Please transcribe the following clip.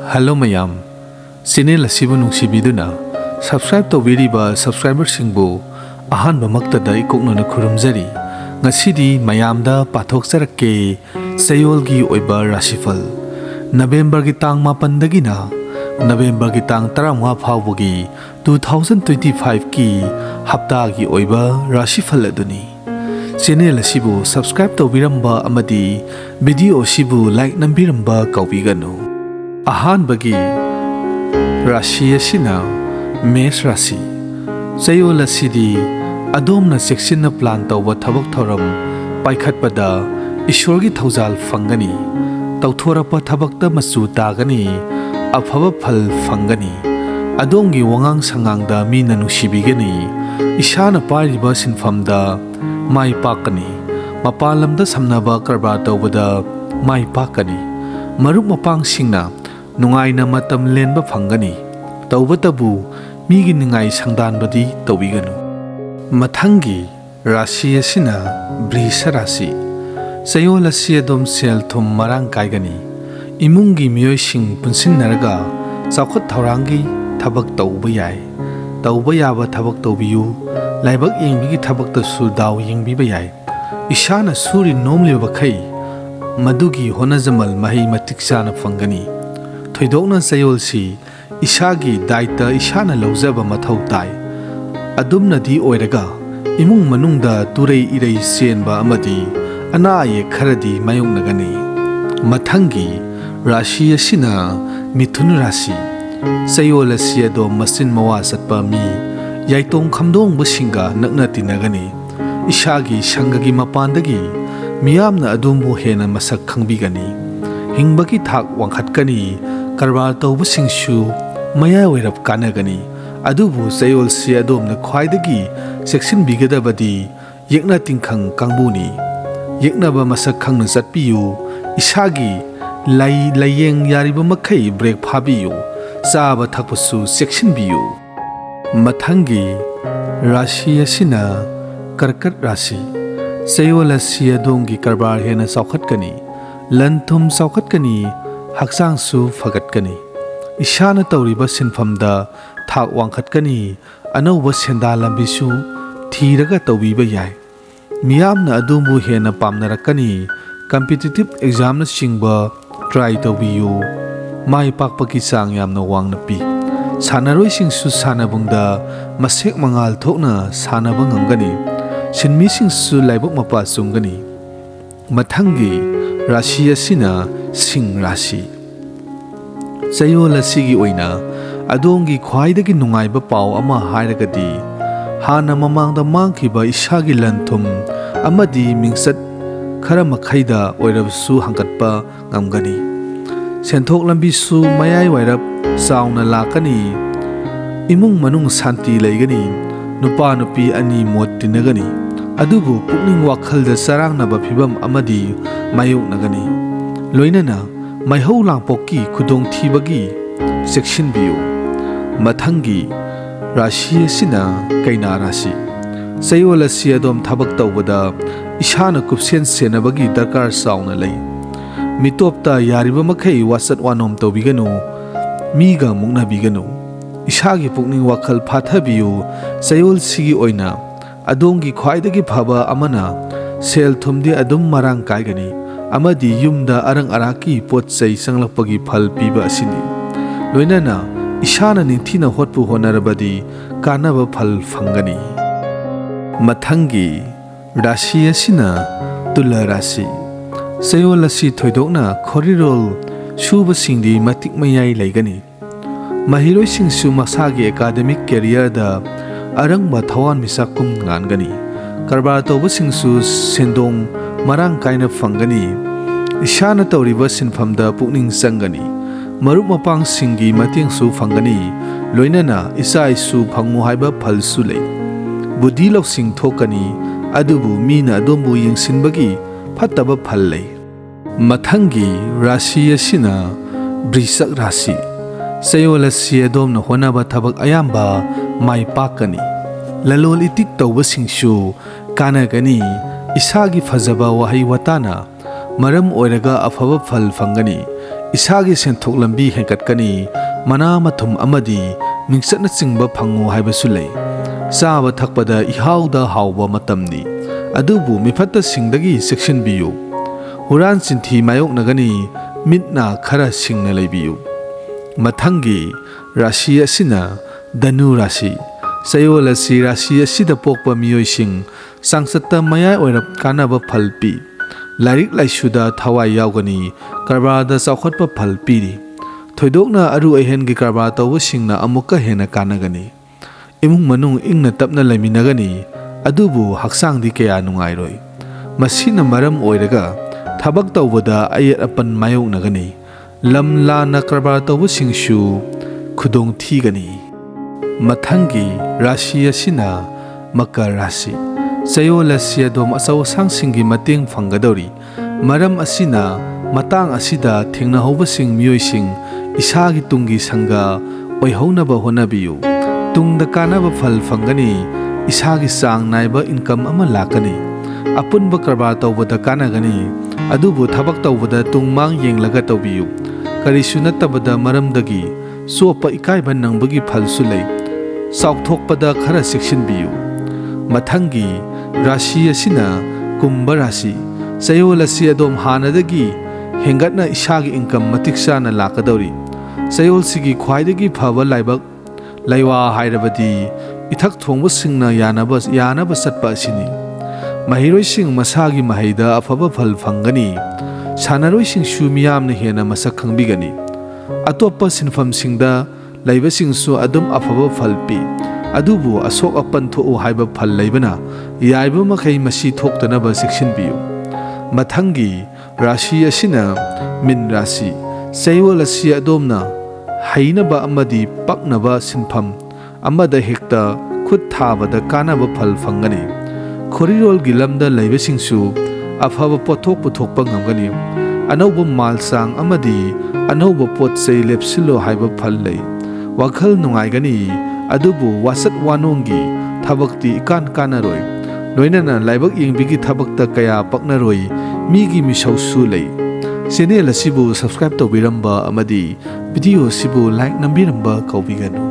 Hello mayam, channel asibu nungsibiduna subscribe tawbiriba subscriber singbu ahanba maktada ikoknona khurumjari ngasidi mayamda pathokjarakke Chayol gi oiba Rashifal November gi tang 8 dagina November gi tang 15 phawgi 2025 ki hapta gi oiba Rashifal aduni channel asibu subscribe tawbiramba amadi video asibu like nambiramba kawbiganu ahanbagi Rashi asina Mesh Rashi Chayol asidi adomna section plan tawba thabak thoram paikhatpada ishorgi thaujal fangani tawthorapa thabakta masu tagani afaba phal fangani adongi wangang sangangda mina nusibigani ishana pariba sinfamda mai pakani mapalamda samnaba karba tawbada mai pakani marup mapang singna nungaina matam lenba fangani tawbatabu migi ningai sangdanbadi tawbiganu mathangi Rashi asina Brisha Rashi Chayol asi adom sel thum marang kaigani imungi miyoi sing punsinnaraga chawkhat thaurangi thabak tawba yai tawba yaba thabak tawbiyu laibak yengbigi thabak ta su daw yengbiba yai ishana suri nomliba khai madugi honajamal mahi matik chana fangani thoidokna Chayol si ishagi daita ishana lawjaba mathau tai adumnadi oiraga imung manungda turei irei senba amadi anaye kharadi mayongnagani mathangi Rashi asina Mithun Rashi Chayol asi adom masin mawa satpa mi yaitong khamdong businga nakna tinagani ishagi sangagi mapandagi miyamna adumbu hena masak khangbigani hingbagi thak wangkhatkani karbar tawbusingsu maya wairap kanagani adubu Chayol si adomna khwaidagi section bigadabadi yekna tingkhang kangbuni yeknaba masak khangna chatpiyu ishagi layeng yariba makhai break phabiyu chaba thakpasu section biyu mathangi Rashi asina Karkat Rashi Chayol asi adongi karbar hena chawkhatkani lanthum chawkhatkani haksangsu fagatkani ishana tawriba sinfamda thak wangkhatkani anauba senda lambisu thiraga tawbiba yai miyamna adumbu hena pamnarakani competitive exam na singba try tawbiyu mai pakpaki sang yamna wangna pi sanaroi singsu sanabungda masek mangal thokna sanaba ngangani sinmi singsu laibok mapa sungani mathangi Rashi asina Sing Rashi Chayol asigi oina adongi khwaidagi nungaiba paw ama hairagadi hana mamangda mangkhiba ishagi lanthum amadi mingsat khara makhaida oirabsu hangkatpa ngamgani senthok lambi su mayai wairap sauna lakani imung manung santi leigani nupa nupi ani mot tinagani adubu pukning wakhalda sarangnaba phibam amadi mayoknagani loinana maihau langpokki khudong thibagi section biu mathangi Rashi asina Kaina Rashi Chayol asi adom thabak tawbada ishana kupsen senabagi darkar sauna lei mitopta yariba makhai wasat wanom tawbiganu miga mungna biganu ishagi pukning wakhal phathabiu Chayol sigi oina adongi khwaidagi phaba amana sel thumdi adum marang kaigani amadi yumda arang araki potchai sanglakpagi phal piba asini loinana ishana ningthina hotpu honarabadi kanaba phal fangani mathangi Rashi asina Tula Rashi Chayol asi thoidokna khorirol suba singdi matik mayai leigani mahiroi singsu masagi academic career da arangba thawan misakum ngangani karbar tawba singsu sendong marang kaina fangani ishana tawriba sinfamda pukning sangani marup mapang singi mateng su fangani loinana isai su phangu haiba phal su lei budi lok sing thokani adubu mina adombu yengsinbagi phattaba phal lei mathangi Rashi asina Brishak Rashi Chayol asi adomna honaba thabak ayamba mai pakani lalol itik tawba singsu kanagani isagi fazaba wahai watana maram oiraga afaba phal fangani Isagi senthok lambi henkatkani, mana mathum amadi mingchatna chingba phangu haibasu lei. Chaba thakpada ihauda hauba matamni. Adubu mifatta singdagi sekshinbiyu. Huran sinthi mayoknagani mitna khara singna leibiyu. Mathangi rashi asina Danu Rashi. Chayol asi rashi asida pokpa miyoising sangsatta mayai oirap kanaba phalpi. Lairik laisuda thawai yaugani karbada chawkhatpa phal piri. Thoidokna aru ahengi karba tawbasingna amukka hena kanagani. Imung manung ingna tapna laiminagani. Adubu haksangdi kaya nungairoi. Masina maram oiraga thabak tawbada ayat apan mayoknagani. Lam lana karba tawbasingshu khudong thigani. Mathangi rashi asina Makar Rashi. Chayol asi adom asaw sangsingi mateng phanggadori. Maram asina matang asida thengnahobasing miyoising isagi tungi sangga oihaunaba honabiyu. Tungda kanaba phal phangani isagi sang naiba income ama lakani. Apunba karba tawbada kanagani. Adubu thabak tawbada tungmang yenglaga tawbiyu. Karisu natabada maramdagi sopa ikaiba nangbagi phalsu lei. Saukthokpada khara sekshinbiyu. Mathangi rashi asina Kumbha Rashi. Chayol asi adom hanadagi hengatna isagi income matiksana lakadori. Chayol sigi khwaidagi phaba laibak laiwa hairabadi ithak thongbasingna yanaba satpa asini. Mahiroising masagi mahaida afaba phal phangani. Sanaroising shu miyamna hena masak khangbigani. Atoppa sinfamsingda laibasingsu adum afaba phalpi. Adubu asok apan tho'u haiba phal laibana yaiba makai masi thoktanaba sekshinbiyu. Mathangi rashi asina Min Rashi. Chayol asi adomna hainaba amadi paknaba sinpham amada hekta khut thabada kanaba phal phangani. Khorirol gilamda laibasingsu afaba pothok puthokpa ngamgani. Anauba malsang amadi anauba potchei lepsilo haiba phal lei. Wakhal nungaigani. Adubu wasat wanongi thabakti ikan kanaroi. Loinana laibak yengbigi thabakta kaya paknaroi migi misausu lei. Channel asibu subscribe tawbiramba amadi video sibu like nambiramba kaubiganu.